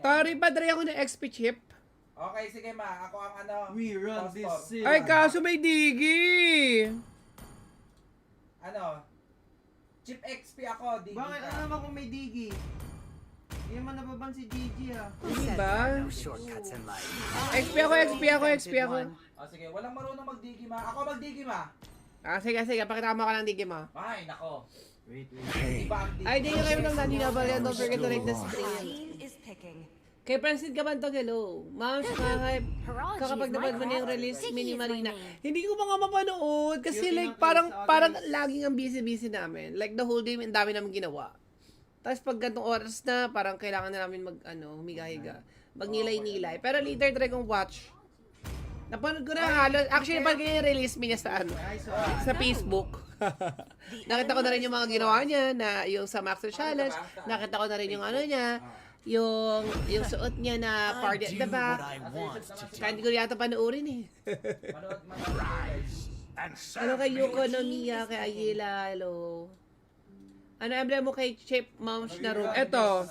Sorry, padre ako ng XP chip. Okay, sige ma. Ako ang ano. We run this city. Ay, kaso may digi. Ano? Chip XP ako, Digi. Bakit? Ano naman kung may digi? Hindi naman nababan si Gigi ah. Diba? No shortcuts in life. XP ako, XP ako, XP ako. Oh, sige, walang marunong mag-Digi ma. Ako mag-Digi ma. Sige, pakita mo ka ng digi mo. Ay, nako. Wait. Iba ang Digi. Ay, di kayo nang nanina ba yan? Don't forget to like the stream. Team is picking. Kay Francine Gabantog, hello. Ma'am, kakapag napad mo na yung release, Mini Marina. Hindi ko pa nga mapanood kasi like parang laging ang busy-busy namin. Like the whole day, ang dami namin ginawa. Tapos pag gantong oras na, parang kailangan na namin humiga-higa. Magnilay-nilay. Pero later try kong watch. Napanood ko na halos. Actually, pag release niya sa sa Facebook. Nakita ko na rin yung mga ginawa niya na yung sa Master Challenge. Nakita ko na rin yung ano niya. Yung suot niya na party at the back. Kaya hindi ko yata panoorin eh. Ano kay Yuko no Mia, kay Ayela, hello. Ano emblem mo kay Chip Moms na room? Ito.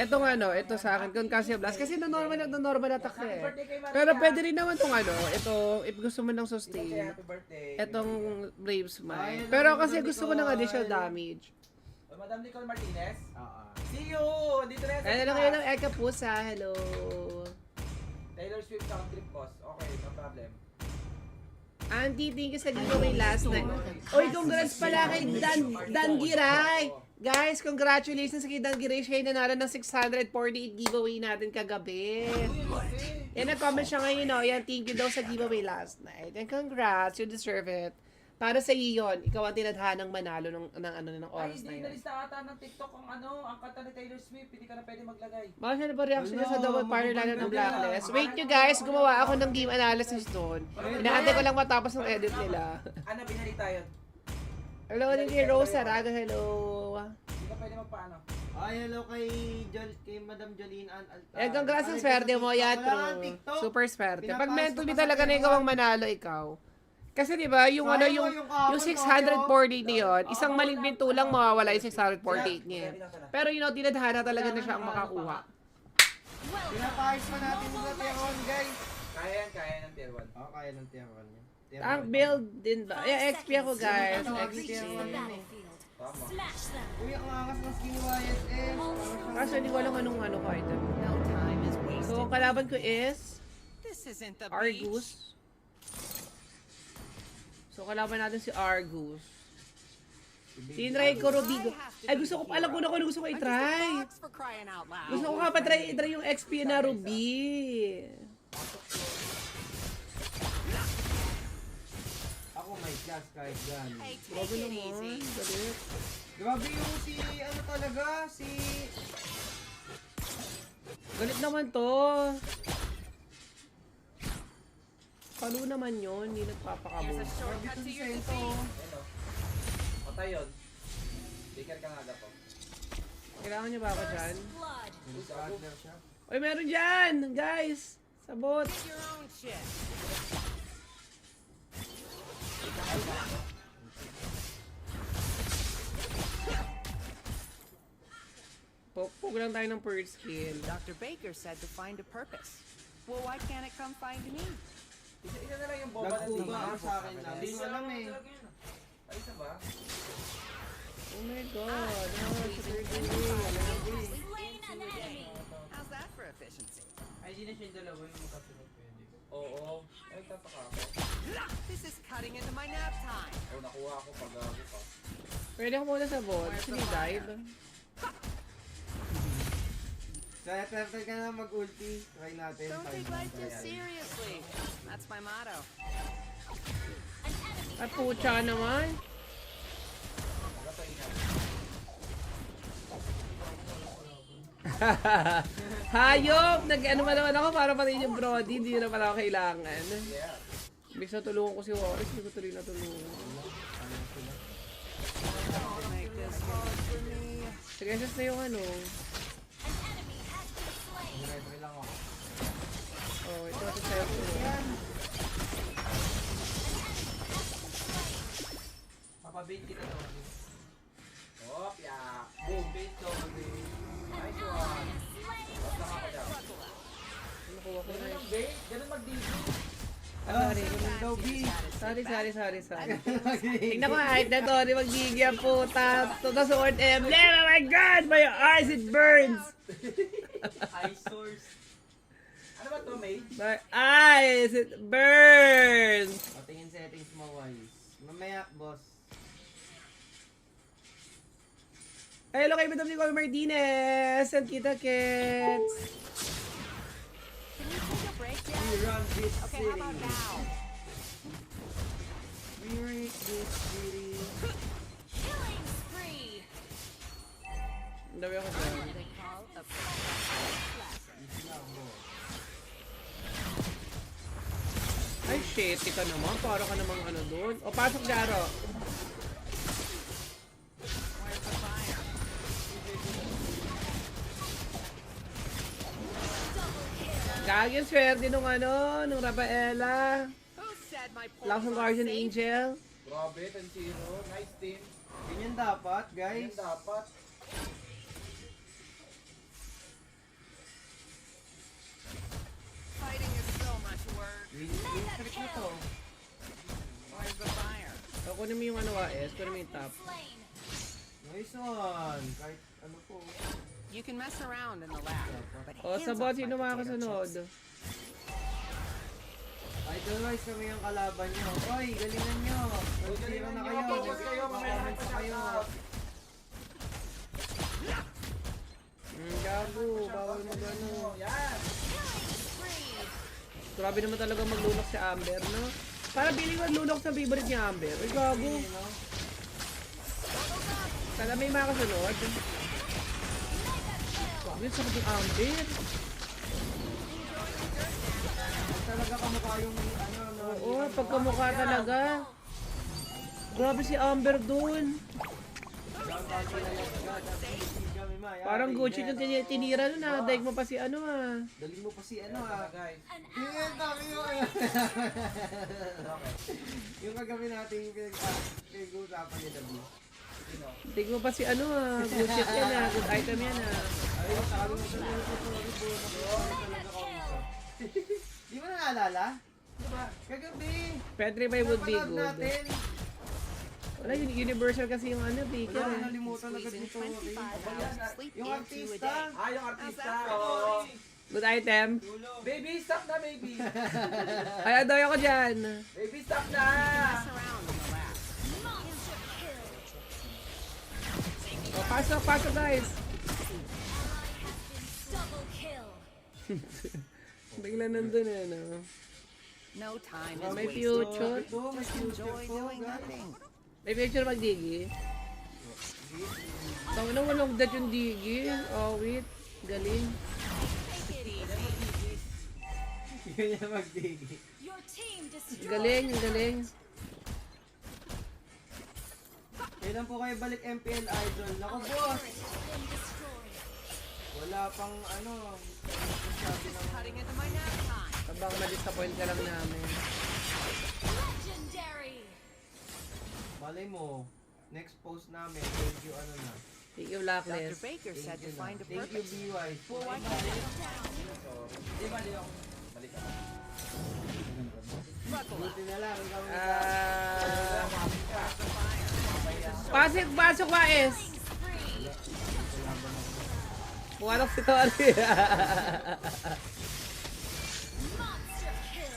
Ito sa akin, Concussion Blast. Kasi normal attack eh. Pero pwede rin naman tong ito, if gusto mo ng sustain. Happy birthday. Itong Brave Smile. Pero kasi gusto ko ng additional damage. Madam Nicole Martinez. See you! Dito na yan. Kaya lang kayo ng Eka Pusa, hello. Taylor Swift sound trip boss. Okay, no problem. Auntie, thank you sa giveaway last night. Oy, congrats pala kay Dan Giray. Guys, congratulations kay Dan Giray. Siya yung nanalo ng 648 giveaway natin kagabi. Yan, nag-comment siya ngayon, no? Yan, thank you daw sa giveaway last night. And congrats, you deserve it. Para sa iyo yun, ikaw ang tinadhanang manalo ng oras na Ay, hindi yun. nalista ata ng TikTok ang kanta ni Taylor Swift. Hindi ka na pwede maglagay. Bakit siya na ba reaction niya sa double partner lalo ng Blacklist? Wait nyo guys, gumawa ako ng game analysis doon. Inaantay ko lang matapos ng edit nila. Ano, binalita yun? Hello, kay Rose Saraga, hello. Hindi ka pwede magpaano. Ay, hello kay Madam Jolene Ann Altar. Congrats ang swerte mo, Yatro. Super swerte. Pag meant to be talaga na ikaw ang manalo, ikaw. Kasi di ba yung yung 648 niyon, isang maling pinto lang mawawala yung 648 niya. Pero tinadhana talaga na siya ang makakuha. Pinapahis pa natin sa tier 1 guys. Kaya ng tier 1. Kaya ng tier 1 yan. Ang build din ba? XP ako guys. XP. Uy, ang angas ng skin YSS. Kaso hindi ko alam anong ko item. So, kalaban ko is Argus. So, kalaban natin si Argus. Tinry ko Rubigo. Ay, alam ko na kung ano gusto ko i-try. Gusto ko nga pa-try yung XP na Ruby. Ako may class kahit yan. Grabe naman. Galit. Grabe yung Galit naman to. Palo naman yun, hindi nagpapakabo. Patay yun. Baker ka nga daw po. Kailangan niyo ba ako dyan? partner siya. Uy, meron dyan! Guys! Sabot! Pog lang tayo ng first skill. Dr. Baker said to find a purpose. Well, why can't it come find me? Isa na lang yung bomba ng Nagkuba ka sa akin lang. Hindi mo alam eh. Ay, isa ba? Oh my god! How's that for efficiency? Ay, di na siya yung dalawa yung magkasunod pwede. Oo. Ay, tataka ako. This is cutting into my nap time. Oo, nakuha ako pag-gago pa. Pwede ako muna sa bot. Sige, dive. So, after ka na mag-ulti, try natin. Don't take life too seriously. That's my motto. At pucha naman. Hayop! Nag-ano pa naman ako para patayin yung Brody. Hindi na pala ako kailangan. Ibig na tulungan ko si Warris. Hindi ko tuloy na tulungan. Don't make this hard for me. Sige, just na yung ano. Try lang ako. Oh, ito ito sa'yo. Papabait kita to. Hop, yeah. Boom, bait to. Nice one. Sorry. Walang daw, B. Sorry. Tingnan ko nga, hype na to. Di magiging puta. To the sword emblem. Oh my God! My eyes, it burns! Eye source. Ano ba to, May? My eyes, it burns! Patingin settings mo, wise. Mamaya, boss. Hello kay Madam Nicole Martinez and Kita Kids. Can we take a break yet? We run this Okay, how about city. now? We run this city. Killing spree. Ang dami ako dyan. They call a classic. Ay shit, ka naman. Para ka namang ano doon. O pasok Jaro. Where's the fire? Gagawin swerte nung ano, nung Rafaela. Who said my poles Lakas ng aren't Guardian safe? Angel. Grabe, 10-0. Nice team. Ganyan dapat, guys. Yan dapat. Fighting is so much work. Win streak na to. Where's the fire? So, kunin mo yung ano, AS. Kunin mo yung top. Slain. Nice one. Kahit ano po. You can mess around in the lab, but O, sa hands bot, off my sino potato makakasunod? chips. Idolize kami yung kalaban nyo. Oy, galingan nyo. Nag-zero na kayo. Focus kayo, mamaya Comment pa kayo. Gago, bawal mag ano. Yan. Killing spree. Grabe naman talaga maglunok si Amber, no? Para piling maglunok sa favorite niya, Amber. Ay, gago. Sana may makasunod. Grabe, sakit yung Amber. Talaga kamukha yung ano, no. Oo, pagkamukha talaga. Grabe si Amber dun. Parang Gucci yung tinira nun ah. Daig mo pa si ano ah. Daling mo pa si ano ha. Guys. An Tingnan kami yun. Yung kagabi natin yung pinag-uusapan ni W. Daig mo pa si ano ah. Good shit yan ah. Good item yan ah. Ayun, sabi mo sa mga talaga kausap. Di mo na naalala? Diba? Kagabi. Petri by would be napanood good. natin. Wala, universal kasi yung ano, Baker Wala, eh. nalimutan agad Squeezing nito. 25 hours of sleep Yung into a artista. day. Ah, yung artista. How's that? Oo. Good item. Baby, stop na, baby. Ay, adoy ako dyan. Baby, stop na. Mess around in the lab. monster kill. O, pasok guys. Double kill. Bigla nandun eh, no? No time Oh, is may wasted. future. Ito, may Just future enjoy to, doing guys. nothing. May picture magdigi. Tawag na walang dat yung digi. Oh, wait. Galing. Take it easy. Yun yung magdigi. Your team destroyed. Galing. Kailan po kayo balik MPL Idol? Naku boss! Turret has been destroyed. Wala pang ano, sabi ng Cutting into my nap time. Tabang na-disappoint ka lang namin. Legendary. malay mo, next post namin, thank you ano na. Thank you, Dr. Blacklist. Baker said to find a Thank you purpose. BY. Well, why can't I? Di ba, di ako. Balik ka. Buckle up. Buti na lang, ikaw na Pasok ba, Es? Killing spree. Buwanok si Tori. Monster kill.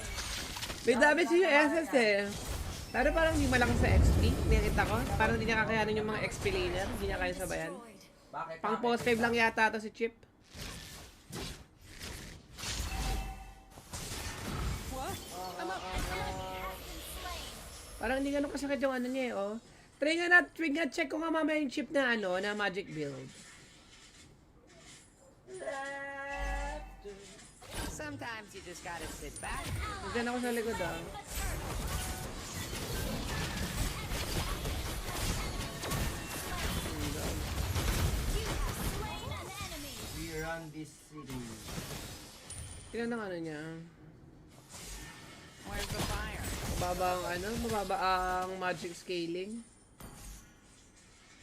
May damage yung SS eh. Pero parang hindi malakas sa XP. Nakita ko. Parang hindi niya kakayanin yung mga XP laner. Hindi niya kaya sabayan. Destroyed. Bakit? Pang post 5 lang yata to si Chip. What? I'm up. Parang hindi ganun kasakit yung ano niya eh, oh. Try nga check ko nga mamaya yung chip na ano, na magic build. Sometimes you just gotta sit back. Nandiyan ako sa likod ah. You have slain an enemy. We run this city. Tingnan ang ano niya. Where's the fire? Mababa ang magic scaling.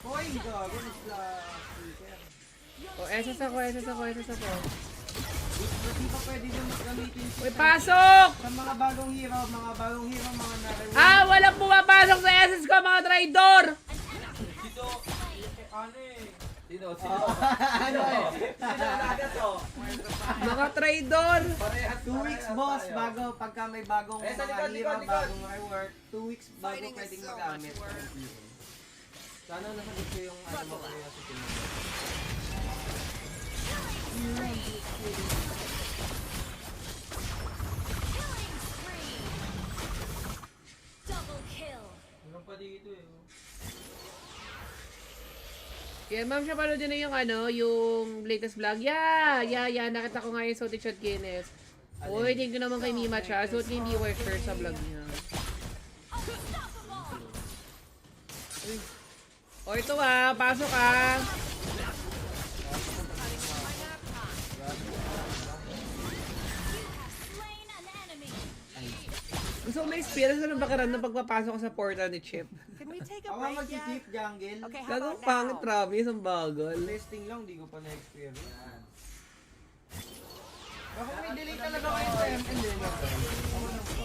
Hoy, gago, isla speaker. O, SS ako. Hindi pa pwede yung gamitin Uy, pasok! sa mga bagong hero, mga na-reward. Ah, walang pumapasok sa SS ko, mga traidor! Dito, ano eh. Dito, sino? Ano eh? Sino agad to? Mga traidor! Parehas. 2 weeks boss bago pagka may bagong Eh, sa mga likod, hero, likod. bagong reward. 2 weeks bago Fighting is pwedeng so magamit. much work. Sana nasagot ko yung ano mo kaya sa team. Killing spree. Double kill. Meron pa dito eh. Yeah, ma'am, siya panood din na yung ano, yung latest vlog. Yeah. Nakita ko nga yung suot ni Chad Guinness. Uy, thank you naman kay Mima Cha. Suot niya yung viewer shirt sa vlog niya. Unstoppable. O, ito pasok ah. You have slain an enemy. Gusto ko may experience ko ng bakaran ng pagpapasok ko sa portal ni Chip. Can we take a Ako break yet? mag-keep jungle. Okay, how Gagawang about pangit, now? Travis, ang bagal. Testing lang, di ko pa na-experience. Baka may delay talaga kayo sa ML eh. No? Ako lang ba?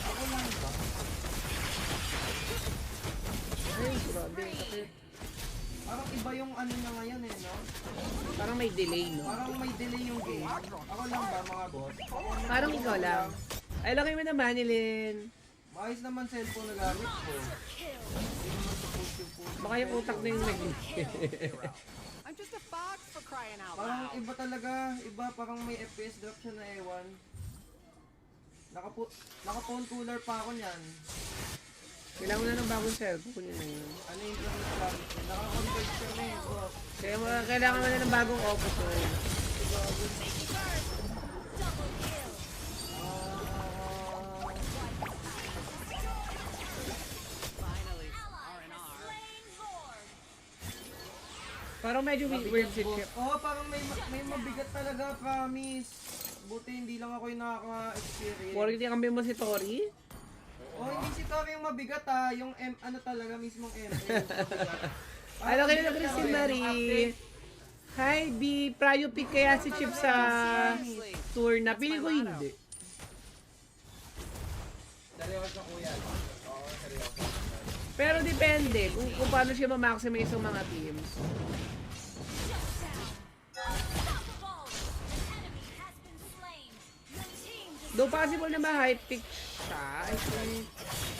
Ako lang ba? Ay, grabe. Sakit. Parang iba yung ano na ngayon eh, no? Parang may delay, no? Parang may delay yung game. Ako lang ba mga boss? Parang ikaw lang. Ay, laki mo na Manilin. Maayos naman cellphone na gamit ko. Kill. Hindi naman suppose yung phone. Baka yung utak na yung nag I'm just a fox for crying out Parang loud. iba talaga. Iba, parang may FPS drop siya na ewan. Naka-phone cooler pa ako niyan. Kailangan mo na ng bagong cellphone yun na yun. Ano yung gamit lang? Naka-convert siya na eh. So, Kaya kailangan mo na ng bagong Oppo ko yun. Double kill. Finally, Ally has R&R. slain Lord. Parang medyo weird si Chip. oh, parang may mabigat talaga, promise. Buti hindi lang ako yung nakaka-experience. Porkit kambi mo si Tori? Oh, hindi si Tori yung mabigat ha. Yung ano talaga, mismong M. Ano kayo na Christine Marie? Hi B, prayo pick kaya si Chip sa tour na? Pili ko hindi. Seryoso kuya. Oo, seryoso. Pero depende kung paano siya ma-maximize yung mga teams. Unstoppable. An enemy has been slain. Your team Though possible na ma-high pick siya, I think.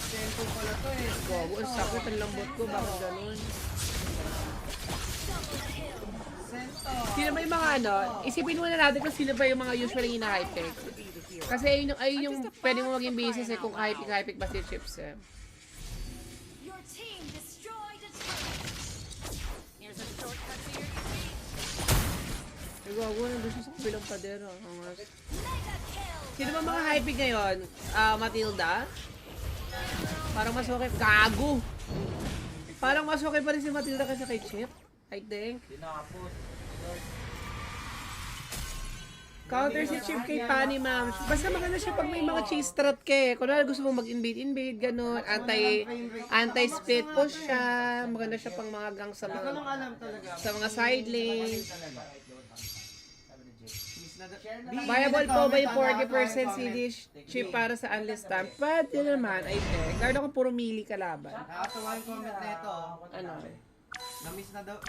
Tempo pala to eh. Gogo, ang sakit, ang lambot ko, bakit ganun? Sento. Sino ba yung mga ano, isipin muna natin kung sino ba yung mga usually high pick. Kasi ayun yung pwede mo maging basis eh kung high pick ba si Chips eh. Your team destroyed a turret. Here's a shortcut to your defeat. Ay, gogo, nandun siya sa kabilang padero. Angas. Mega kill. Sino ba mga high pick ngayon? Matilda? Parang mas okay. Gago! Parang mas okay pa rin si Matilda kaysa kay Chip. I think. Tinapos. Counter si Chip kay Pani Ma'am. Basta maganda siya pag may mga chase strat ka eh. Kunwari gusto mo mag-invade, ganun. Anti-split push siya. Maganda siya pang mga gang sa Hindi ko lang mga, alam talaga. sa mga side lane. Talaga. Miss na Viable po ba yung 40% CD chip para sa unless time? Pwede naman, I think. Guard ako puro melee kalaban. Nakakatawa yung comment na ito. Ano? Na-miss na daw.